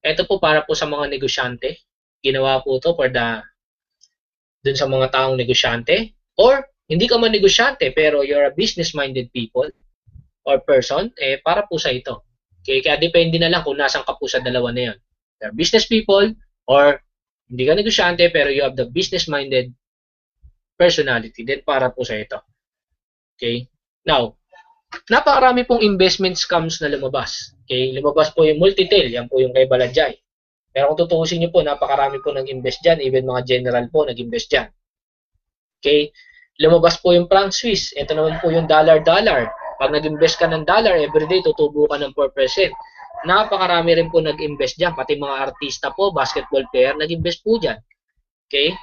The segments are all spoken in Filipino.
Ito po para po sa mga negosyante. Ginawa po to for dun sa mga taong negosyante. Or, hindi ka man negosyante, pero you're a business-minded people or person, para po sa ito. Okay? Kaya depende na lang kung nasan ka po sa dalawa na yan. You're business people, or hindi ka negosyante, pero you have the business-minded personality. Then, para po sa ito. Okay? Now, napakarami pong investment scams na lumabas. Okay? Lumabas po yung Multitel, yan po yung kay Balanjay. Pero kung tutuusin nyo po, napakarami po nag-invest dyan, even mga general po nag-invest dyan. Okay? Lumabas po yung franc Swiss, ito naman po yung dollar-dollar. Pag nag-invest ka ng dollar, everyday tutubo ka ng 4%. Napakarami rin po nag-invest dyan, pati mga artista po, basketball player, nag-invest po dyan. Okay?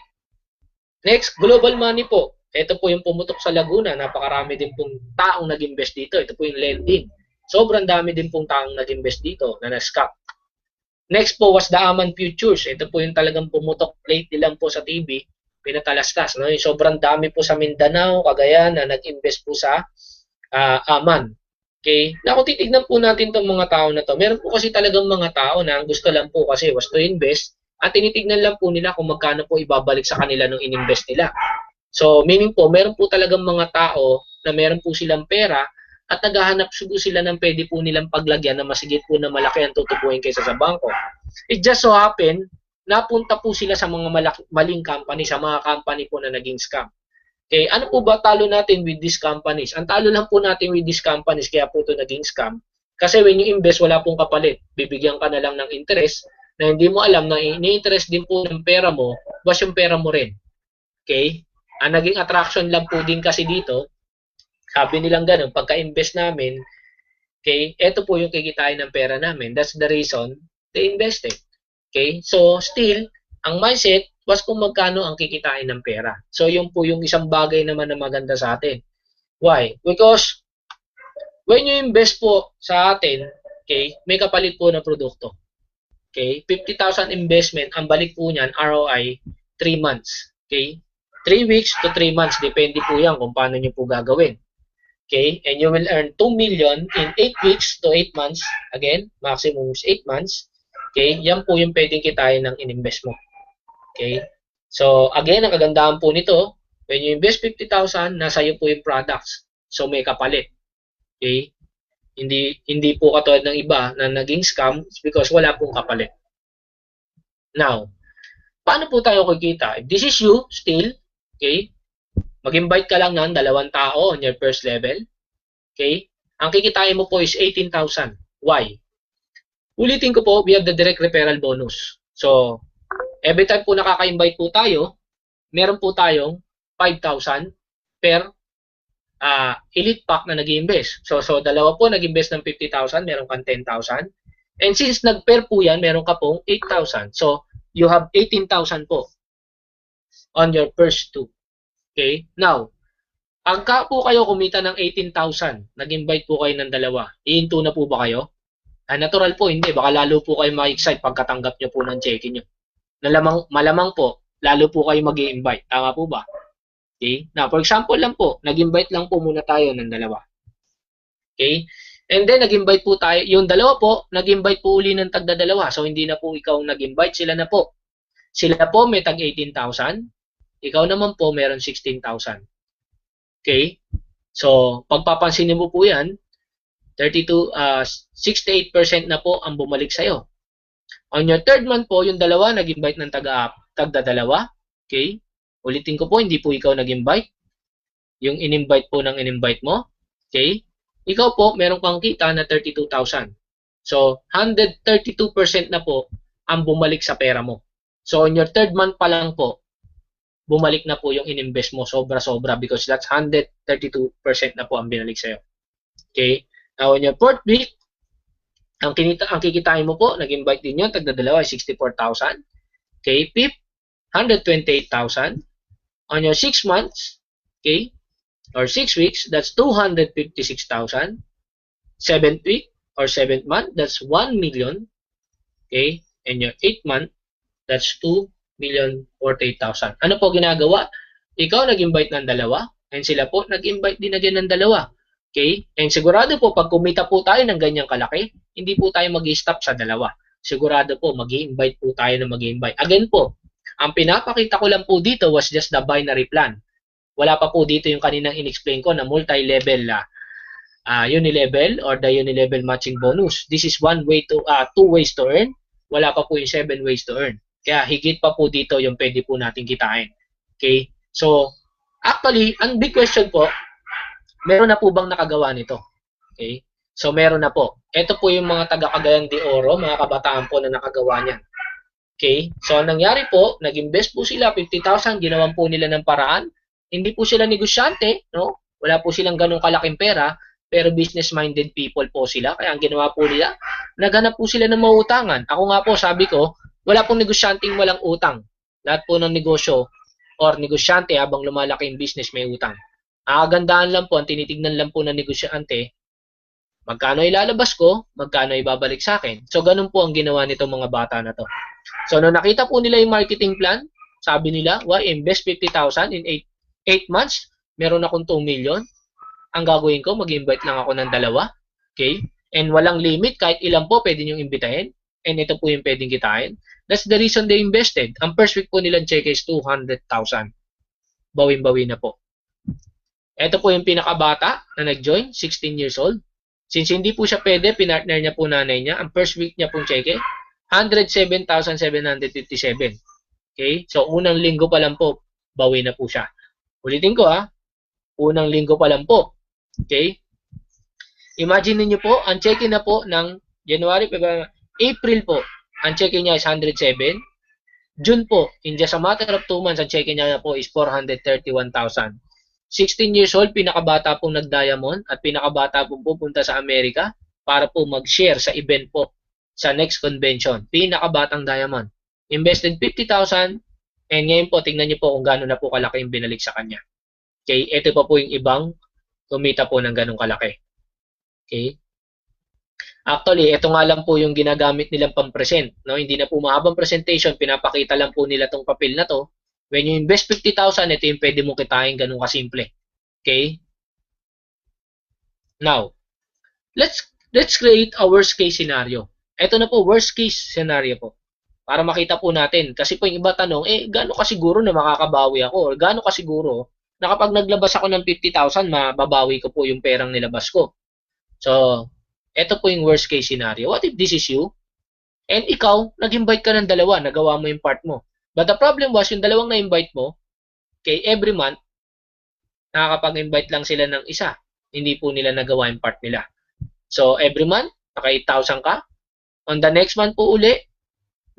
Next, global money po. Ito po yung pumutok sa Laguna. Napakarami din pong taong nag-invest dito. Ito po yung lending. Sobrang dami din pong taong nag-invest dito na na-scam. Next po was the Aman Futures. Ito po yung talagang pumutok lately lang po sa TV. Pinatalastas. No? Yung sobrang dami po sa Mindanao, Cagayan na nag-invest po sa Aman. Okay? Na kung titignan po natin itong mga tao na to, meron po kasi talagang mga tao na ang gusto lang po kasi was to invest at tinitignan lang po nila kung magkano po ibabalik sa kanila nung ininvest nila. So, meaning po, meron po talagang mga tao na meron po silang pera at naghahanap po sila ng pwede po nilang paglagyan na masigit po na malaki ang tutubuhin kaysa sa bangko. It just so happen, napunta po sila sa mga maling company, sa mga company po na naging scam. Okay, ano po ba talo natin with these companies? Ang talo lang po natin with these companies, kaya po ito naging scam. Kasi when you invest, wala pong kapalit. Bibigyan ka na lang ng interest na hindi mo alam na ini-interest din po ng pera mo, was yung pera mo rin. Okay? Ang naging attraction lang po din kasi dito, sabi nilang ganun, pagka-invest namin, okay, eto po yung kikitain ng pera namin. That's the reason they invested. Okay? So, still, ang mindset was kung magkano ang kikitain ng pera. So, yun po yung isang bagay naman na maganda sa atin. Why? Because, when you invest po sa atin, okay, may kapalit po na produkto. Okay? 50,000 investment, ang balik po niyan, ROI, 3 months. Okay? 3 weeks to 3 months, depende po yan kung paano nyo po gagawin. Okay? And you will earn 2 million in 8 weeks to 8 months. Again, maximum is 8 months. Okay? Yan po yung pwedeng kitain ng in-invest mo. Okay? So, again, ang kagandahan po nito, when you invest 50,000, nasa iyo po yung products. So, may kapalit. Okay? Hindi po katulad ng iba na naging scam because wala pong kapalit. Now, paano po tayo kikita? If this is you, still, okay, mag-invite ka lang ng 2 tao on your first level. Okay? Ang kikitain mo po is 18,000. Why? Ulitin ko po, we have the direct referral bonus. So, every time po nakaka-invite po tayo, meron po tayong 5,000 per elite pack na nag-invest. So dalawa po nag-invest ng 50,000, meron kang 10,000. And since nag-pair po yan, meron ka pong 8,000. So, you have 18,000 po on your first two. Okay? Now, pagka po kayo kumita ng 18,000, nag-invite po kayo ng dalawa, iinto na po ba kayo? Natural po, hindi. Baka lalo po kayo ma-excite pagkatanggap nyo po ng check-in nyo. Malamang po, lalo po kayo mag-i-invite. Tama po ba? Okay? Now, for example lang po, nag-invite lang po muna tayo ng dalawa. Okay? And then, nag-invite po tayo. Yung dalawa po, nag-invite po uli ng tagda-dalawa. So, hindi na po ikaw nag-invite. Sila na po. Sila po may tag 18,000. Ikaw naman po meron 16,000. Okay? So, pagpapansinin mo po yan, 68% na po ang bumalik sa'yo. On your third month po, yung dalawa nag-invite ng tagda-dalawa. Okay? Ulitin ko po, hindi po ikaw nag-invite. Yung in-invite po ng in-invite mo. Okay? Ikaw po, meron kang kita na 32,000. So, 132% na po ang bumalik sa pera mo. So, on your third month pa lang po, bumalik na po yung in-invest mo. Sobra-sobra because that's 132% na po ang binalik sa'yo. Okay? Now, on your fourth week, ang kikitain mo po, nag-invite din yun, tagda-dalawa, 64,000. Okay? Fifth, 128,000. On your 6 months, okay, or 6 weeks, that's 256,000. 7th week or 7th month, that's 1 million. Okay, and your 8th month, that's 2,048,000. Ano po ginagawa? Ikaw nag-invite ng dalawa, and sila po nag-invite din again ng dalawa. Okay, and sigurado po, pag kumita po tayo ng ganyang kalaki, hindi po tayo mag-stop sa dalawa. sigurado po mag-i-invite po tayo na mag-i-invite. Again po, ang pinapakita ko lang po dito was just the binary plan. Wala pa po dito yung kaninang in-explain ko na multi-level unilevel or the unilevel matching bonus. This is two ways to earn. Wala pa po yung 7 ways to earn. Kaya higit pa po dito yung pwede po natin kitain. Okay? So, actually, ang big question po, meron na po bang nakagawa nito? Okay? So, meron na po. Ito po yung mga taga-Cagayan de Oro, mga kabataan po na nakagawa niyan. Okay? So, ang nangyari po, nag-invest po sila, 50,000, ginawan po nila ng paraan. Hindi po sila negosyante, no? Wala po silang ganong kalaking pera, pero business-minded people po sila. Kaya ang ginawa po nila, naghanap po sila ng mautangan. Ako nga po, sabi ko, wala pong negosyanteng walang utang. Lahat po ng negosyo or negosyante habang lumalaki yung business may utang. Ang lang po, ang tinitignan lang po ng negosyante, magkano ilalabas ko, magkano ibabalik sa akin. So, ganun po ang ginawa nitong mga bata na to. So, nung nakita po nila yung marketing plan, sabi nila, invest 50,000 in 8 months, meron akong 2 million. Ang gagawin ko, mag-invite lang ako ng 2. Okay? And walang limit, kahit ilan po pwede nyo imbitahin. And ito po yung pwedeng kitain. That's the reason they invested. Ang first week po nilang check is 200,000. Bawin-bawi na po. Ito po yung pinakabata na nag-join, 16 years old. Since hindi po siya pwede, pinartner niya po nanay niya. Ang first week niya pong cheque, 107,757. Okay? So, unang linggo pa lang po, bawi na po siya. Ulitin ko unang linggo pa lang po. Okay? Imagine niyo po, ang cheque na po ng April po, ang cheque niya is 107. June po, in just a matter of 2 months, ang cheque niya na po is 431,000. 16 years old, pinakabata pong nag-diamond at pinakabata pong pupunta sa Amerika para po mag-share sa event po sa next convention. Pinakabatang diamond. Invested 50,000 and ngayon po, tingnan niyo po kung gaano na po kalaki yung binalik sa kanya. Okay, ito pa po yung ibang kumita po ng ganong kalaki. Okay. Actually, ito nga lang po yung ginagamit nilang pang-present. No? Hindi na po mahabang presentation, pinapakita lang po nila tong papel na to. When you invest 50,000, ito yung pwede mo kitain ganun kasimple. Okay? Now, let's create a worst case scenario. Ito na po, worst case scenario po. Para makita po natin. Kasi po yung iba tanong, gaano kasiguro na makakabawi ako? Or gaano kasiguro na kapag naglabas ako ng 50,000, mababawi ko po yung perang nilabas ko? So, ito po yung worst case scenario. What if this is you? And ikaw, nag-invite ka ng 2, nagawa mo yung part mo. But the problem was, yung 2 na-invite mo, okay, every month, nakakapag-invite lang sila ng 1. Hindi po nila nagawa yung part nila. So, every month, naka 8,000 ka. On the next month po uli,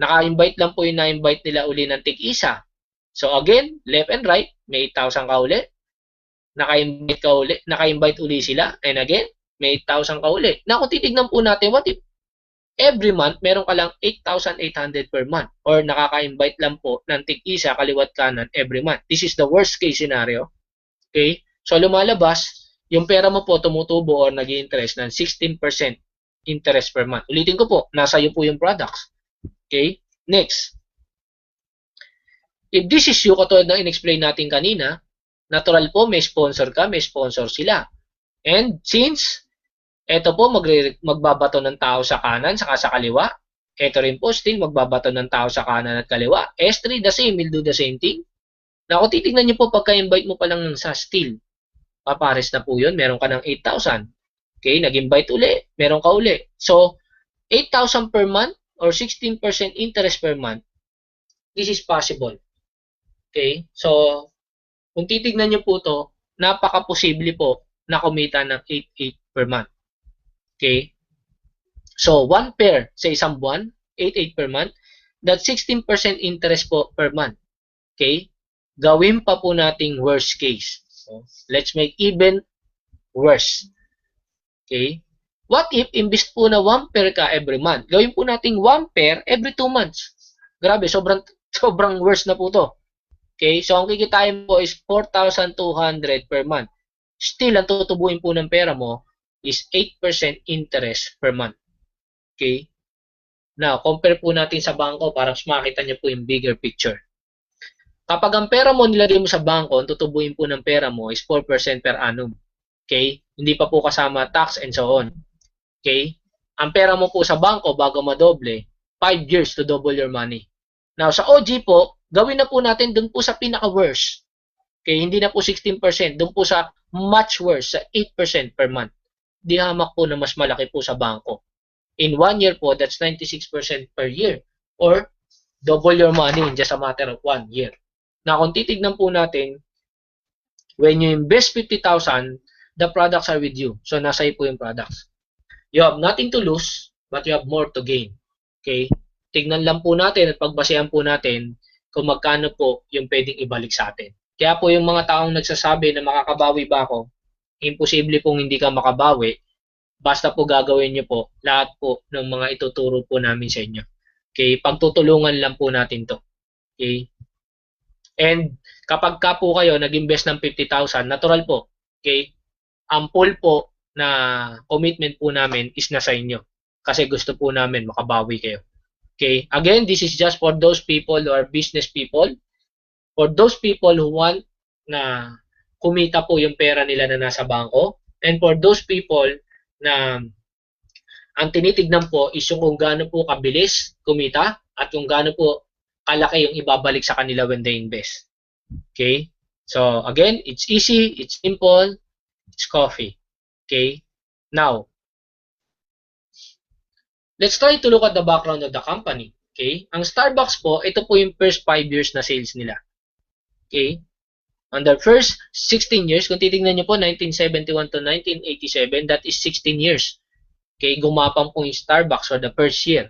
naka-invite lang po yung na-invite nila uli ng tig-1. So, again, left and right, may 8,000 ka uli. Naka-invite uli sila. And again, may 8,000 ka uli. Na kung titignan po natin, what if every month, meron ka lang 8,800 per month or nakaka-invite lang po ng tig-1 kaliwat kanan every month. This is the worst case scenario. Okay? So, lumalabas, yung pera mo po tumutubo or nag-i-interest ng 16% interest per month. Ulitin ko po, nasa iyo po yung products. Okay? Next. If this is you, katulad ng in-explain natin kanina, natural po, may sponsor ka, may sponsor sila. And since ito po, magbabato ng tao sa kanan saka sa kaliwa. Ito rin po, still magbabato ng tao sa kanan at kaliwa. S3, the same, will do the same thing. Na kung titignan nyo po, pagka-invite mo pa lang sa still, papares na po yun. Meron ka ng 8,000. Okay, nag-invite uli. Meron ka uli. So, 8,000 per month or 16% interest per month, this is possible. Okay, so, kung titignan nyo po to, napaka-posible po na kumita ng 8,800 per month. Okay? So, 1 pair sa isang buwan, 8,800 per month, that's 16% interest po per month. Okay? Gawin pa po nating worst case. So, let's make even worse. Okay? What if, imbis po na 1 pair ka every month, gawin po nating 1 pair every 2 months. Grabe, sobrang worse na po to. Okay? So, ang kikitain po is 4,200 per month. Still, ang tutubuin po ng pera mo is 8% interest per month. Okay? Now, compare po natin sa bangko para mas makita niyo po yung bigger picture. Kapag ang pera mo nilagay mo sa bangko, ang tutubuin po ng pera mo is 4% per annum. Okay? Hindi pa po kasama tax and so on. Okay? Ang pera mo po sa bangko bago madoble, 5 years to double your money. Now, sa OG po, gawin na po natin dun po sa pinaka-worst. Okay, hindi na po 16%, dun po sa much worse, sa 8% per month. Di hamak po na mas malaki po sa bangko. In 1 year po, that's 96% per year. Or double your money in just a matter of 1 year. Na kung titignan po natin, when you invest 50,000, the products are with you. So, nasa iyo po yung products. You have nothing to lose, but you have more to gain. Okay? Tignan lang po natin at pagbasehan po natin kung magkano po yung pwedeng ibalik sa atin. Kaya po yung mga taong nagsasabi na makakabawi ba ako, imposible pong hindi ka makabawi, basta po gagawin nyo po lahat po ng mga ituturo po namin sa inyo. Okay? Pagtutulungan lang po natin to. Okay? And kapag ka po kayo nag-invest ng 50,000, natural po. Okay? Ang pool po na commitment po namin is nasa inyo. Kasi gusto po namin makabawi kayo. Okay? Again, this is just for those people who are business people. For those people who want na kumita po yung pera nila na nasa bangko. And for those people na ang tinitignan po is yung kung gaano po kabilis kumita at kung gaano po kalaki yung ibabalik sa kanila when they invest. Okay? So, again, it's easy, it's simple, it's coffee. Okay? Now, let's try to look at the background of the company. Okay? Ang Starbucks po, ito po yung first 5 years na sales nila. Okay? On the first 16 years, kung titignan nyo po, 1971 to 1987, that is 16 years. Okay? Gumapang po yung Starbucks for the first year.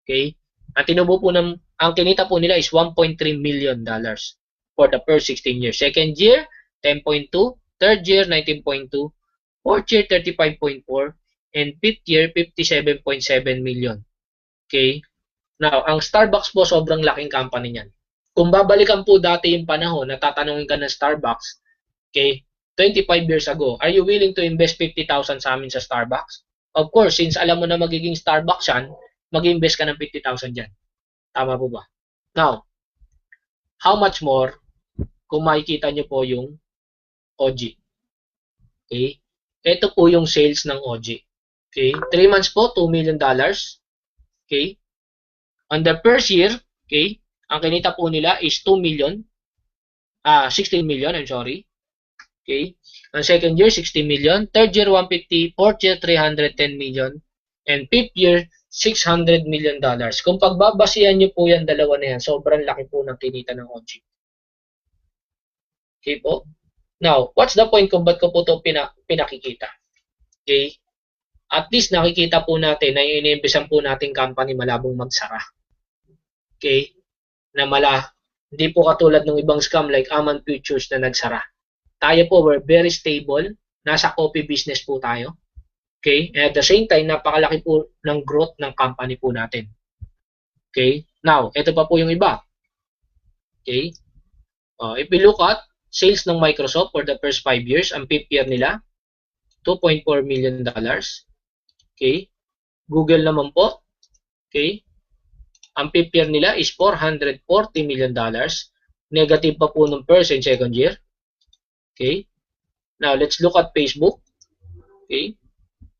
Okay? Ang kinita po nila is $1.3 million for the first 16 years. Second year, 10.2. Third year, 19.2. Fourth year, 35.4. And fifth year, 57.7 million. Okay? Now, ang Starbucks po, sobrang laking company niyan. Kung babalikan po dati yung panahon na tatanungin ka ng Starbucks, okay, 25 years ago, are you willing to invest 50,000 sa amin sa Starbucks? Of course, since alam mo na magiging Starbucks yan, mag-invest ka ng 50,000 dyan. Tama po ba? Now, how much more kung makikita nyo po yung OG? Okay? Ito po yung sales ng OG. Okay? 3 months po, $2 million. Okay? On the first year, okay, ang kinita po nila is 16 million, I'm sorry. Okay? Ang second year, 60 million. Third year, 150. Fourth year, 310 million. And fifth year, $600 million. Kung pagbabasihan nyo po yan, dalawa na yan, sobrang laki po ng kinita ng OG. Okay po? Now, what's the point kung ba't ko po ito pinakikita? Okay? At least nakikita po natin na yung iniimbisan po nating company malabong magsara. Okay? Hindi po katulad ng ibang scam like Aman Futures na nagsara. Tayo po, we're very stable. Nasa coffee business po tayo. Okay? And at the same time, napakalaki po ng growth ng company po natin. Okay? Now, ito pa po yung iba. Okay? If we look at sales ng Microsoft for the first 5 years, ang fifth year nila, $2.4 million. Okay? Google naman po. Okay? Ang fifth year nila is $440 million. Negative pa po ng first and second year. Okay? Now, let's look at Facebook. Okay?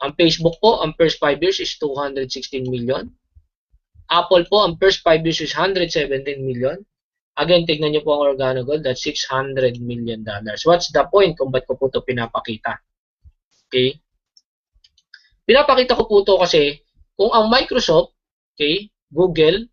Ang Facebook po, ang first 5 years is $216 million. Apple po, ang first 5 years is $117 million. Again, tignan nyo po ang Organo Gold, that's $600 million. What's the point kung ba't ko po ito pinapakita? Okay? Pinapakita ko po ito kasi kung ang Microsoft, okay, Google,